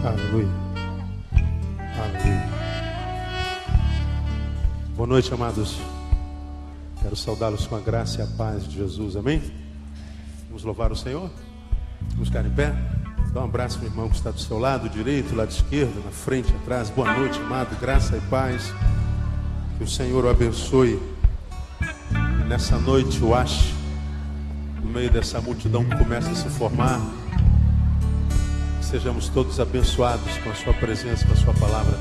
Aleluia. Aleluia. Boa noite, amados. Quero saudá-los com a graça e a paz de Jesus. Amém? Vamos louvar o Senhor? Vamos ficar em pé? Dá um abraço, meu irmão, que está do seu lado direito, lado esquerdo, na frente, atrás. Boa noite, amado. Graça e paz. Que o Senhor o abençoe. E nessa noite o ache no meio dessa multidão que começa a se formar. Que sejamos todos abençoados com a sua presença, com a sua palavra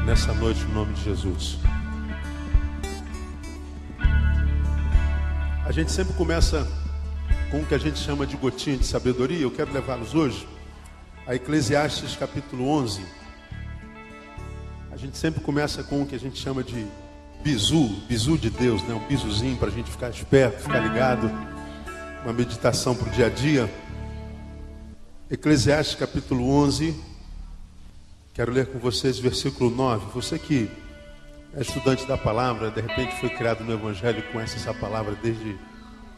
nessa noite, no nome de Jesus. A gente sempre começa com o que a gente chama de gotinha de sabedoria. Eu quero levá-los hoje a Eclesiastes capítulo 11. A gente sempre começa com o que a gente chama de bizu de Deus, né? Um bizuzinho para a gente ficar esperto, ficar ligado. Uma meditação para o dia a dia. Eclesiastes capítulo 11. Quero ler com vocês versículo 9. Você que é estudante da palavra, de repente foi criado no Evangelho e conhece essa palavra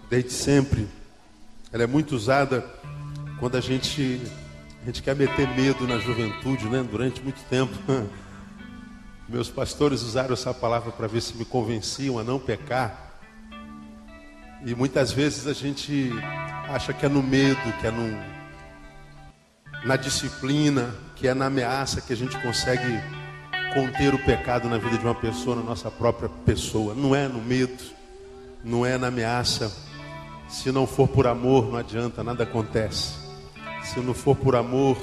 desde sempre. Ela é muito usada quando a gente quer meter medo na juventude, né? Durante muito tempo. Meus pastores usaram essa palavra para ver se me convenciam a não pecar. E muitas vezes a gente acha que é no medo, que é na disciplina, que é na ameaça que a gente consegue conter o pecado na vida de uma pessoa, na nossa própria pessoa. Não é no medo, não é na ameaça. Se não for por amor, não adianta, nada acontece. Se não for por amor,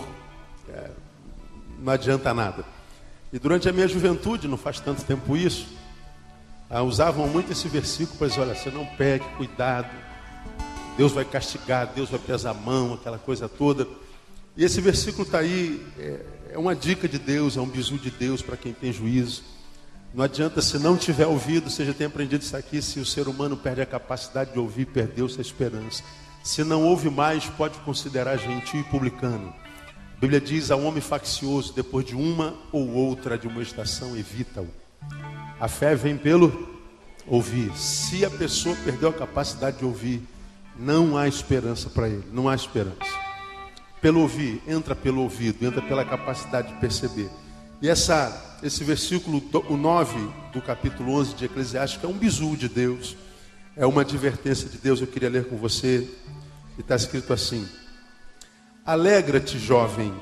não adianta nada. E durante a minha juventude, não faz tanto tempo isso, usavam muito esse versículo para dizer, olha, você não pegue, cuidado, Deus vai castigar, Deus vai pesar a mão, aquela coisa toda. E esse versículo está aí, é uma dica de Deus, é um bizu de Deus para quem tem juízo. Não adianta, se não tiver ouvido, você já tem aprendido isso aqui, se o ser humano perde a capacidade de ouvir, perdeu-se a esperança. Se não ouve mais, pode considerar gentil e publicano. A Bíblia diz, ao homem faccioso, depois de uma ou outra admoestação, evita-o. A fé vem pelo ouvir. Se a pessoa perdeu a capacidade de ouvir, não há esperança para ele, não há esperança. Pelo ouvir, entra pelo ouvido, entra pela capacidade de perceber. E esse versículo, o 9 do capítulo 11 de Eclesiastes, é um bizu de Deus, é uma advertência de Deus. Eu queria ler com você, e está escrito assim: alegra-te, jovem,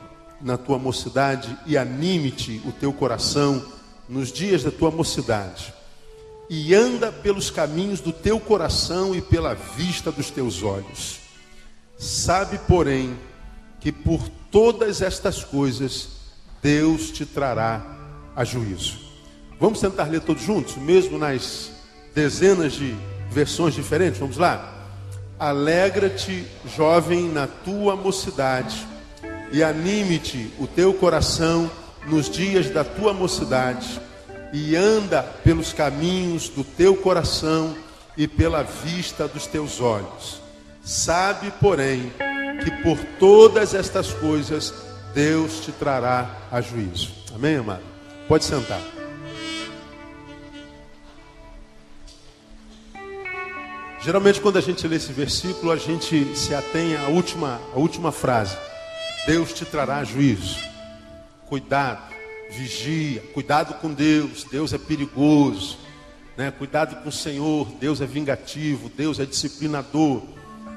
na tua mocidade, e anime-te o teu coração nos dias da tua mocidade, e anda pelos caminhos do teu coração e pela vista dos teus olhos. Sabe, porém, que por todas estas coisas Deus te trará a juízo. Vamos tentar ler todos juntos, mesmo nas dezenas de versões diferentes. Vamos lá? Alegra-te, jovem, na tua mocidade, e anime-te o teu coração nos dias da tua mocidade, e anda pelos caminhos do teu coração e pela vista dos teus olhos. Sabe, porém, que por todas estas coisas Deus te trará a juízo. Amém, amado? Pode sentar. Geralmente quando a gente lê esse versículo, a gente se atém à última frase. Deus te trará juízo. Cuidado, vigia, cuidado com Deus. Deus é perigoso, né? Cuidado com o Senhor. Deus é vingativo, Deus é disciplinador.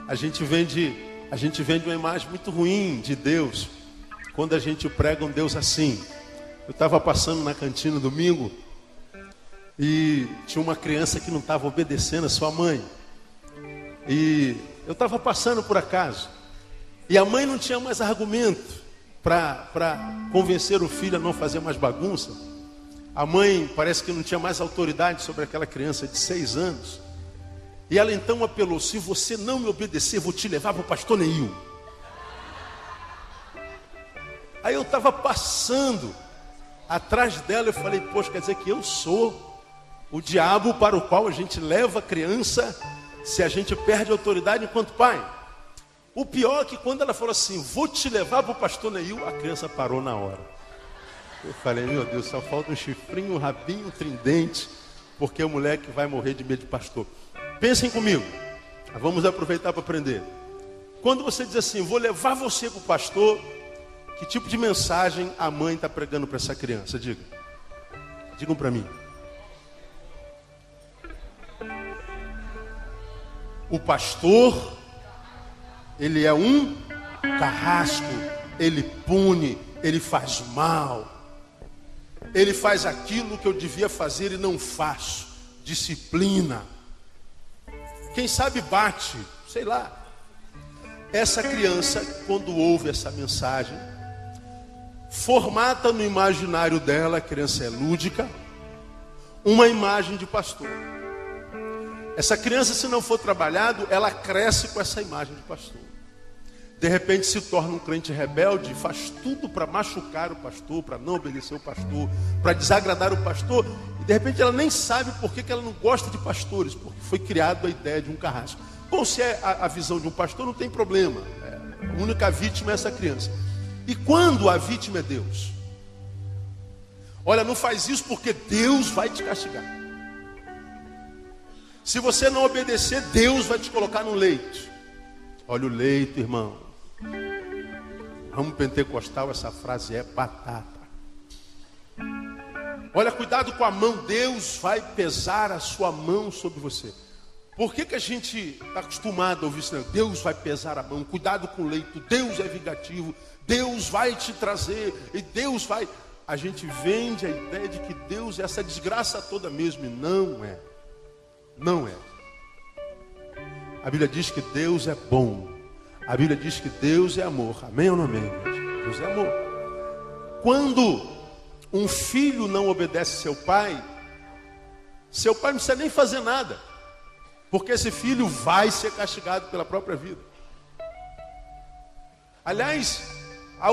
A gente vem de uma imagem muito ruim de Deus quando a gente prega um Deus assim. Eu estava passando na cantina domingo e tinha uma criança que não estava obedecendo a sua mãe. E eu estava passando por acaso. E a mãe não tinha mais argumento para convencer o filho a não fazer mais bagunça. A mãe parece que não tinha mais autoridade sobre aquela criança de 6 anos. E ela então apelou: se você não me obedecer, vou te levar para o pastor Neil. Aí eu estava passando atrás dela, eu falei: poxa, quer dizer que eu sou o diabo para o qual a gente leva a criança se a gente perde a autoridade enquanto pai. O pior é que quando ela falou assim: vou te levar para o pastor Neil, a criança parou na hora. Eu falei: meu Deus, só falta um chifrinho, um rabinho, um tridente, porque o moleque vai morrer de medo de pastor. Pensem comigo, vamos aproveitar para aprender. Quando você diz assim: vou levar você para o pastor, Que tipo de mensagem a mãe está pregando para essa criança? Digam para mim. O pastor, ele é um carrasco, ele pune, ele faz mal. Ele faz aquilo que eu devia fazer e não faço. Disciplina. Quem sabe bate, sei lá. Essa criança, quando ouve essa mensagem, formata no imaginário dela, a criança é lúdica, uma imagem de pastor. Essa criança, se não for trabalhado, ela cresce com essa imagem de pastor. De repente se torna um crente rebelde, faz tudo para machucar o pastor, para não obedecer o pastor, para desagradar o pastor. E de repente ela nem sabe por que ela não gosta de pastores, porque foi criada a ideia de um carrasco. Bom, se é a visão de um pastor, não tem problema. A única vítima é essa criança. E quando a vítima é Deus? Olha, não faz isso porque Deus vai te castigar. Se você não obedecer, Deus vai te colocar no leito. Olha o leito, irmão. Ramo pentecostal, essa frase é batata. Olha, cuidado com a mão. Deus vai pesar a sua mão sobre você. Por que a gente está acostumado a ouvir isso? Deus vai pesar a mão. Cuidado com o leito. Deus é vingativo. Deus vai te trazer. E Deus vai... A gente vende a ideia de que Deus é essa desgraça toda mesmo. E não é. Não é. A Bíblia diz que Deus é bom. A Bíblia diz que Deus é amor. Amém ou não amém? Deus é amor. Quando um filho não obedece seu pai não precisa nem fazer nada. Porque esse filho vai ser castigado pela própria vida. Aliás, o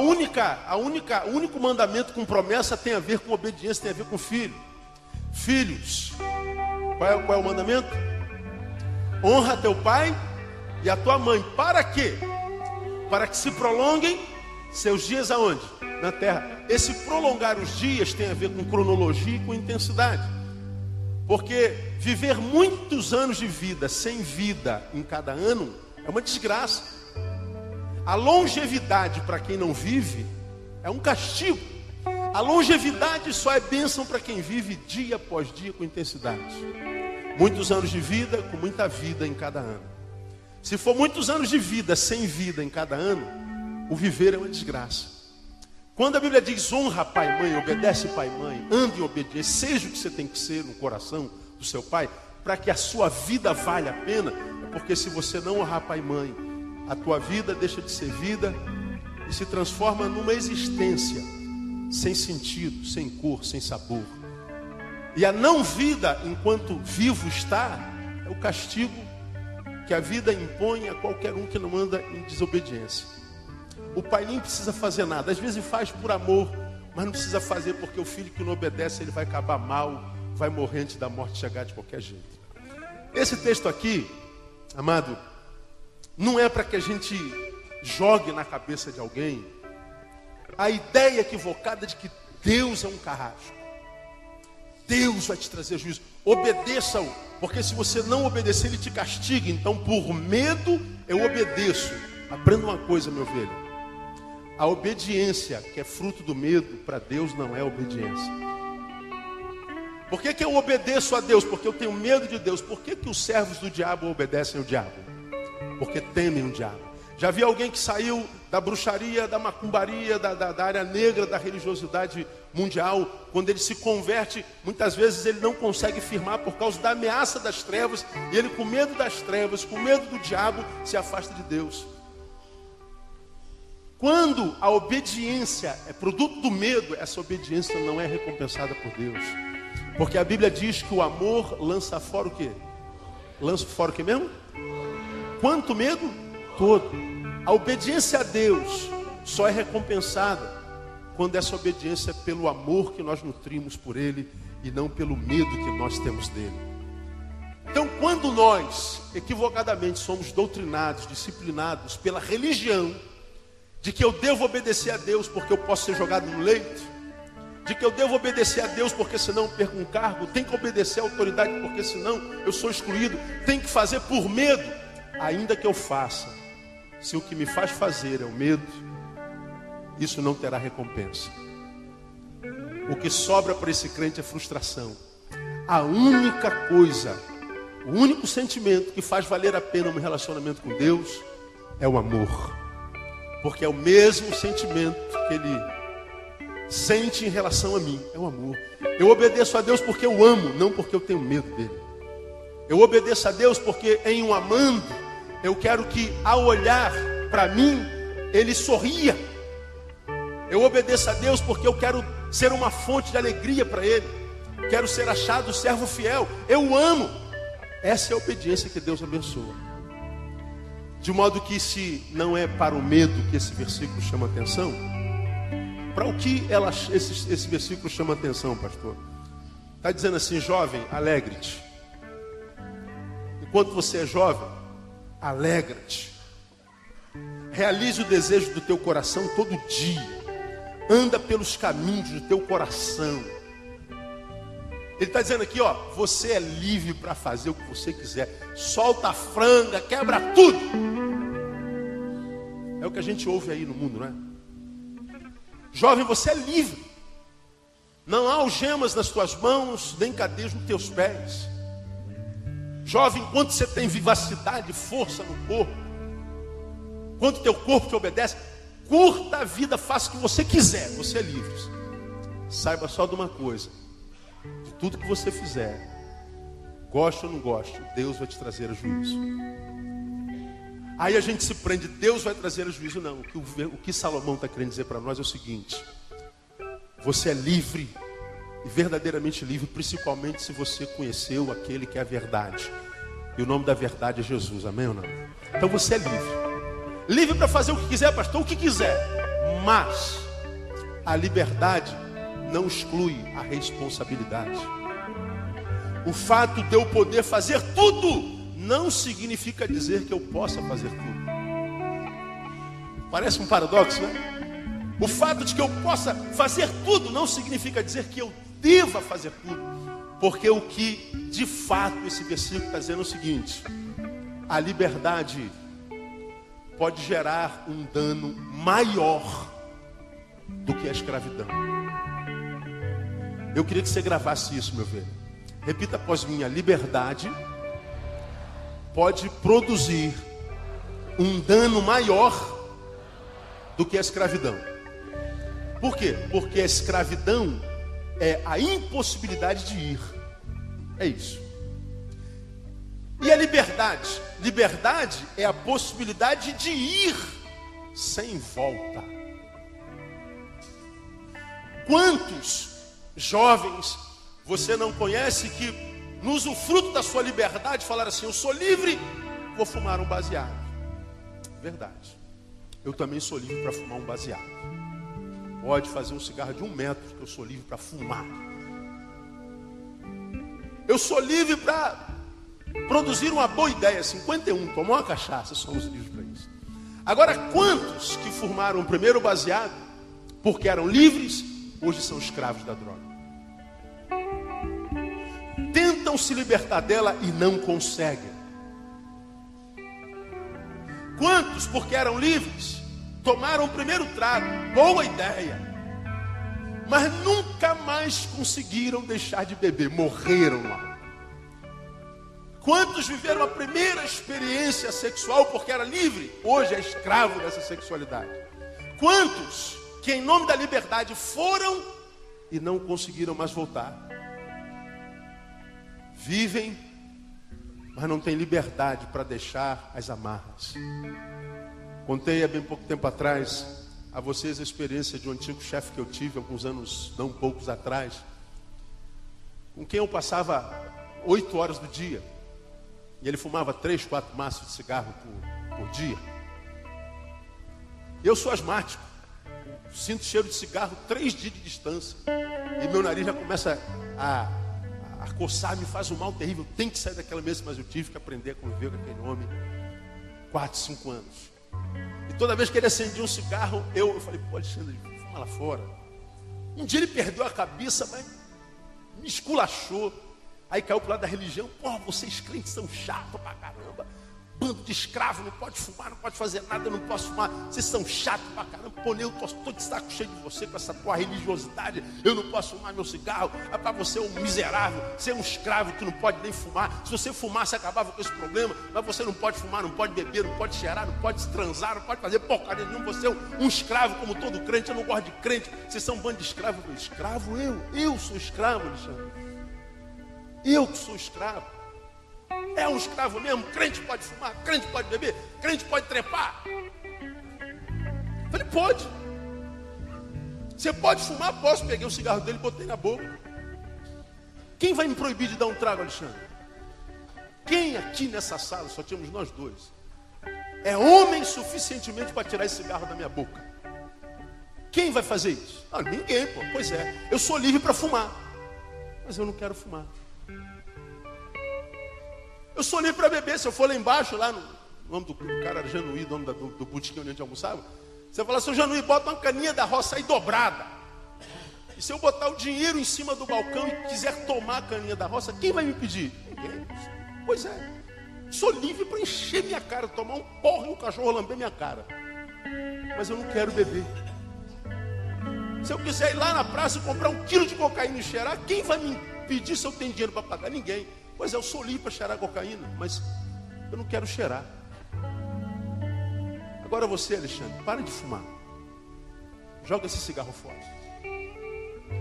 único mandamento com promessa tem a ver com obediência, tem a ver com filho. Filhos, qual é o mandamento? Honra teu pai e a tua mãe. Para quê? Para que se prolonguem seus dias aonde? Na terra. Esse prolongar os dias tem a ver com cronologia e com intensidade. Porque viver muitos anos de vida sem vida em cada ano é uma desgraça. A longevidade para quem não vive é um castigo. A longevidade só é bênção para quem vive dia após dia com intensidade. Muitos anos de vida com muita vida em cada ano. Se for muitos anos de vida sem vida em cada ano, o viver é uma desgraça. Quando a Bíblia diz honra pai e mãe, obedece pai e mãe, ande em obediência, seja o que você tem que ser no coração do seu pai, para que a sua vida valha a pena, é porque se você não honrar pai e mãe, a tua vida deixa de ser vida e se transforma numa existência sem sentido, sem cor, sem sabor. E a não vida, enquanto vivo está, é o castigo que a vida impõe a qualquer um que não anda em desobediência. O pai nem precisa fazer nada. Às vezes faz por amor, mas não precisa fazer porque o filho que não obedece, ele vai acabar mal, vai morrer antes da morte chegar de qualquer jeito. Esse texto aqui, amado, não é para que a gente jogue na cabeça de alguém a ideia equivocada de que Deus é um carrasco. Deus vai te trazer juízo. Obedeça-o, porque se você não obedecer, ele te castiga. Então, por medo, eu obedeço. Aprenda uma coisa, meu velho. A obediência, que é fruto do medo, para Deus não é obediência. Por que eu obedeço a Deus? Porque eu tenho medo de Deus. Por que os servos do diabo obedecem ao diabo? Porque temem o diabo. Já vi alguém que saiu da bruxaria, da macumbaria, da área negra, da religiosidade mundial. Quando ele se converte, muitas vezes ele não consegue firmar por causa da ameaça das trevas. E ele, com medo das trevas, com medo do diabo, se afasta de Deus. Quando a obediência é produto do medo, essa obediência não é recompensada por Deus. Porque a Bíblia diz que o amor lança fora o quê? Lança fora o quê mesmo? Quanto medo? Todo. A obediência a Deus só é recompensada quando essa obediência é pelo amor que nós nutrimos por Ele e não pelo medo que nós temos dele. Então, quando nós equivocadamente somos doutrinados, disciplinados pela religião, de que eu devo obedecer a Deus porque eu posso ser jogado no leito, de que eu devo obedecer a Deus porque senão eu perco um cargo, tem que obedecer à autoridade porque senão eu sou excluído, tem que fazer por medo, ainda que eu faça, se o que me faz fazer é o medo, isso não terá recompensa. O que sobra para esse crente é frustração. A única coisa, o único sentimento que faz valer a pena um relacionamento com Deus é o amor. Porque é o mesmo sentimento que ele sente em relação a mim, é o amor. Eu obedeço a Deus porque eu amo, não porque eu tenho medo dele. Eu obedeço a Deus porque em o amando, eu quero que ao olhar para mim, ele sorria. Eu obedeço a Deus porque eu quero ser uma fonte de alegria para ele. Quero ser achado servo fiel. Eu amo. Essa é a obediência que Deus abençoa. De modo que se não é para o medo que esse versículo chama atenção, para o que esse versículo chama atenção, pastor? Está dizendo assim: jovem, alegre-te. Enquanto você é jovem, alegra-te. Realize o desejo do teu coração todo dia. Anda pelos caminhos do teu coração. Ele está dizendo aqui, ó, você é livre para fazer o que você quiser. Solta a franga, quebra tudo. É o que a gente ouve aí no mundo, não é? Jovem, você é livre. Não há algemas nas tuas mãos, nem cadeias nos teus pés. Jovem, enquanto você tem vivacidade, força no corpo, enquanto teu corpo te obedece, curta a vida, faça o que você quiser, você é livre. Saiba só de uma coisa: de tudo que você fizer, goste ou não goste, Deus vai te trazer a juízo. Aí a gente se prende, Deus vai trazer a juízo. Não, o que Salomão está querendo dizer para nós é o seguinte: você é livre, e verdadeiramente livre, principalmente se você conheceu aquele que é a verdade. E o nome da verdade é Jesus, amém ou não? Então você é livre. Livre para fazer o que quiser, pastor, o que quiser. Mas a liberdade não exclui a responsabilidade. O fato de eu poder fazer tudo não significa dizer que eu possa fazer tudo. Parece um paradoxo, né? O fato de que eu possa fazer tudo não significa dizer que eu deva fazer tudo. Porque o que de fato esse versículo está dizendo é o seguinte: a liberdade pode gerar um dano maior do que a escravidão. Eu queria que você gravasse isso, meu velho. Repita após mim: a liberdade pode produzir um dano maior do que a escravidão. Por quê? Porque a escravidão é a impossibilidade de ir. É isso. E a liberdade? Liberdade é a possibilidade de ir sem volta. Quantos jovens você não conhece que, no usufruto da sua liberdade, falaram assim: eu sou livre, vou fumar um baseado. Verdade. Eu também sou livre para fumar um baseado. Pode fazer um cigarro de 1 metro, que eu sou livre para fumar. Eu sou livre para produzir uma boa ideia. 51, tomar uma cachaça, somos livres para isso. Agora, quantos que fumaram o primeiro baseado porque eram livres, hoje são escravos da droga? Tentam se libertar dela e não conseguem. Quantos, porque eram livres, tomaram o primeiro trago, boa ideia, mas nunca mais conseguiram deixar de beber, morreram lá. Quantos viveram a primeira experiência sexual porque era livre, hoje é escravo dessa sexualidade? Quantos que em nome da liberdade foram e não conseguiram mais voltar? Vivem, mas não têm liberdade para deixar as amarras. Contei há bem pouco tempo atrás a vocês a experiência de um antigo chefe que eu tive alguns anos, não poucos atrás, com quem eu passava 8 horas do dia. E ele fumava 3, 4 maços de cigarro por dia. Eu sou asmático. Sinto cheiro de cigarro 3 dias de distância. E meu nariz já começa a coçar, me faz um mal terrível. Tem que sair daquela mesa, mas eu tive que aprender a conviver com aquele homem 4, 5 anos. E toda vez que ele acendia um cigarro, eu falei: pô, Alexandre, fuma lá fora. Um dia ele perdeu a cabeça, mas me esculachou. Aí caiu pro lado da religião: pô, vocês crentes são chatos pra caramba. bando de escravo, não pode fumar, não pode fazer nada, eu não posso fumar. Vocês são chatos pra caramba. Pô, eu tô de saco cheio de você com essa tua religiosidade. Eu não posso fumar meu cigarro. É pra você um miserável, ser um escravo que não pode nem fumar. Se você fumar, você acabava com esse problema. Mas você não pode fumar, não pode beber, não pode cheirar, não pode transar, não pode fazer porcaria nenhuma. Você é um escravo como todo crente. Eu não gosto de crente. Vocês são um bando de escravos. Escravo eu sou escravo, Alexandre. Eu que sou escravo. É um escravo mesmo. Crente pode fumar, crente pode beber, crente pode trepar. Eu falei, pode. Você pode fumar? Posso. Peguei o cigarro dele e botei na boca. Quem vai me proibir de dar um trago, Alexandre? Quem aqui nessa sala, só tínhamos nós dois, é homem suficientemente para tirar esse cigarro da minha boca? Quem vai fazer isso? Ah, ninguém, pô. Pois é, eu sou livre para fumar, mas eu não quero fumar. Eu sou livre para beber. Se eu for lá embaixo, lá no nome do cara era Januí, dono do botequim onde a gente almoçava, você fala, seu Januí, bota uma caninha da roça aí dobrada. E se eu botar o dinheiro em cima do balcão e quiser tomar a caninha da roça, quem vai me pedir? Ninguém. Pois é, sou livre para encher minha cara, tomar um porro e um cachorro lamber minha cara, mas eu não quero beber. Se eu quiser ir lá na praça e comprar 1 quilo de cocaína e cheirar, quem vai me pedir se eu tenho dinheiro para pagar? Ninguém. Pois é, eu sou livre para cheirar cocaína, mas eu não quero cheirar. Agora você, Alexandre, para de fumar. Joga esse cigarro fora.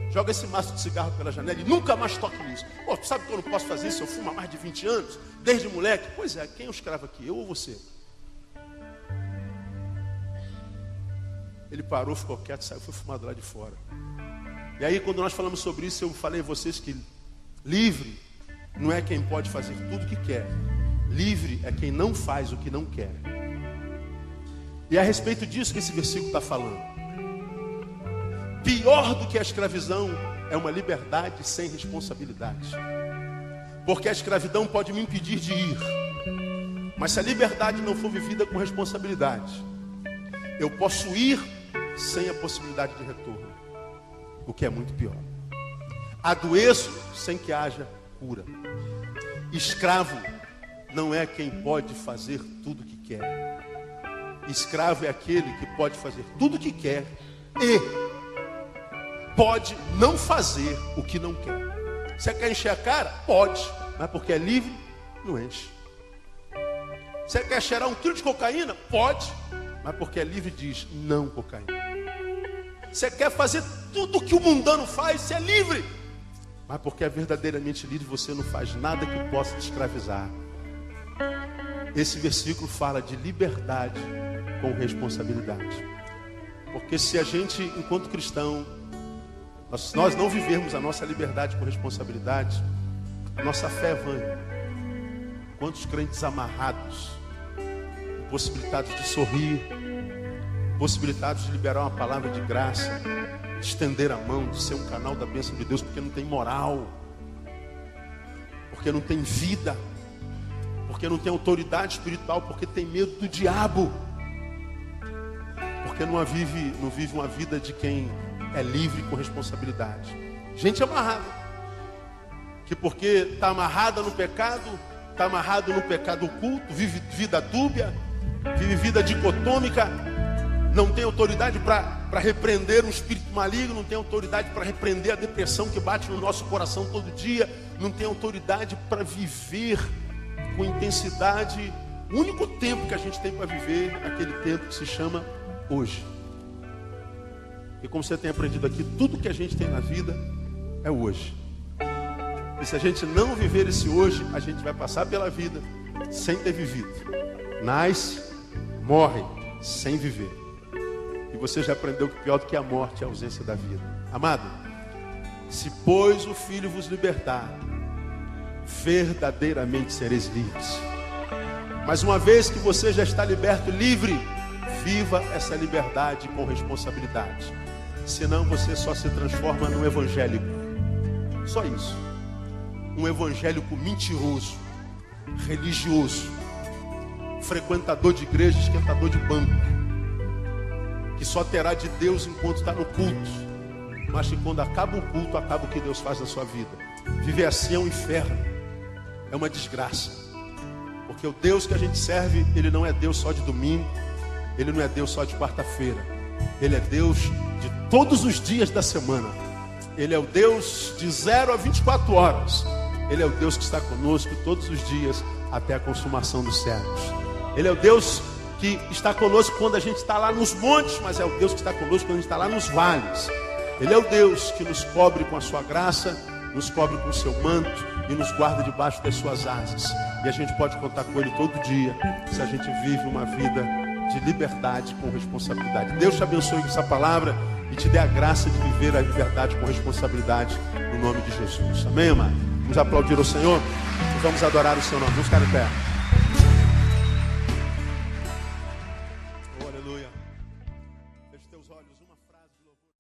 Joga esse maço de cigarro pela janela e nunca mais toque nisso. Pô, tu sabe que eu não posso fazer isso? Eu fumo há mais de 20 anos, desde moleque. Pois é, quem é o escravo aqui? Eu ou você? Ele parou, ficou quieto, saiu, foi fumar do lado de fora. E aí, quando nós falamos sobre isso, eu falei a vocês que livre não é quem pode fazer tudo o que quer. Livre é quem não faz o que não quer. E é a respeito disso que esse versículo está falando. Pior do que a escravidão é uma liberdade sem responsabilidade. Porque a escravidão pode me impedir de ir. Mas se a liberdade não for vivida com responsabilidade, eu posso ir sem a possibilidade de retorno. O que é muito pior. Adoeço sem que haja cura. Escravo não é quem pode fazer tudo o que quer. Escravo é aquele que pode fazer tudo o que quer e pode não fazer o que não quer. Você quer encher a cara? Pode, mas porque é livre, não enche. Você quer cheirar 1 quilo de cocaína? Pode, mas porque é livre, diz não cocaína. Você quer fazer tudo o que o mundano faz? Você é livre, mas porque é verdadeiramente livre, você não faz nada que possa te escravizar. Esse versículo fala de liberdade com responsabilidade. Porque se a gente, enquanto cristão, nós não vivermos a nossa liberdade com responsabilidade, a nossa fé é vã. Quantos crentes amarrados, impossibilitados de sorrir, possibilitados de liberar uma palavra de graça, de estender a mão, de ser um canal da bênção de Deus, porque não tem moral, porque não tem vida, porque não tem autoridade espiritual, porque tem medo do diabo, porque não vive uma vida de quem é livre com responsabilidade. Gente amarrada, que porque está amarrada no pecado, está amarrado no pecado oculto, vive vida dúbia, vive vida dicotômica, não tem autoridade para repreender um espírito maligno, não tem autoridade para repreender a depressão que bate no nosso coração todo dia, não tem autoridade para viver com intensidade. O único tempo que a gente tem para viver é aquele tempo que se chama hoje. E como você tem aprendido aqui, tudo que a gente tem na vida é hoje. E se a gente não viver esse hoje, a gente vai passar pela vida sem ter vivido. Nasce, morre, sem viver. E você já aprendeu que pior do que a morte é a ausência da vida. Amado, se pois o Filho vos libertar, verdadeiramente sereis livres. Mas uma vez que você já está liberto, livre, viva essa liberdade com responsabilidade. Senão você só se transforma num evangélico. Só isso. Um evangélico mentiroso, religioso, frequentador de igreja, esquentador de banco, que só terá de Deus enquanto está no culto, mas que quando acaba o culto, acaba o que Deus faz na sua vida. Viver assim é um inferno, é uma desgraça. Porque o Deus que a gente serve, Ele não é Deus só de domingo, Ele não é Deus só de quarta-feira. Ele é Deus de todos os dias da semana. Ele é o Deus de 0 a 24 horas. Ele é o Deus que está conosco todos os dias até a consumação dos séculos. Ele é o Deus que está conosco quando a gente está lá nos montes, mas é o Deus que está conosco quando a gente está lá nos vales. Ele é o Deus que nos cobre com a sua graça, nos cobre com o seu manto e nos guarda debaixo das suas asas. E a gente pode contar com Ele todo dia, se a gente vive uma vida de liberdade com responsabilidade. Deus te abençoe com essa palavra e te dê a graça de viver a liberdade com responsabilidade no nome de Jesus. Amém, amado? Vamos aplaudir o Senhor e vamos adorar o seu nome. Vamos ficar em pé. Oh, aleluia. Feche teus olhos, uma frase de louvor.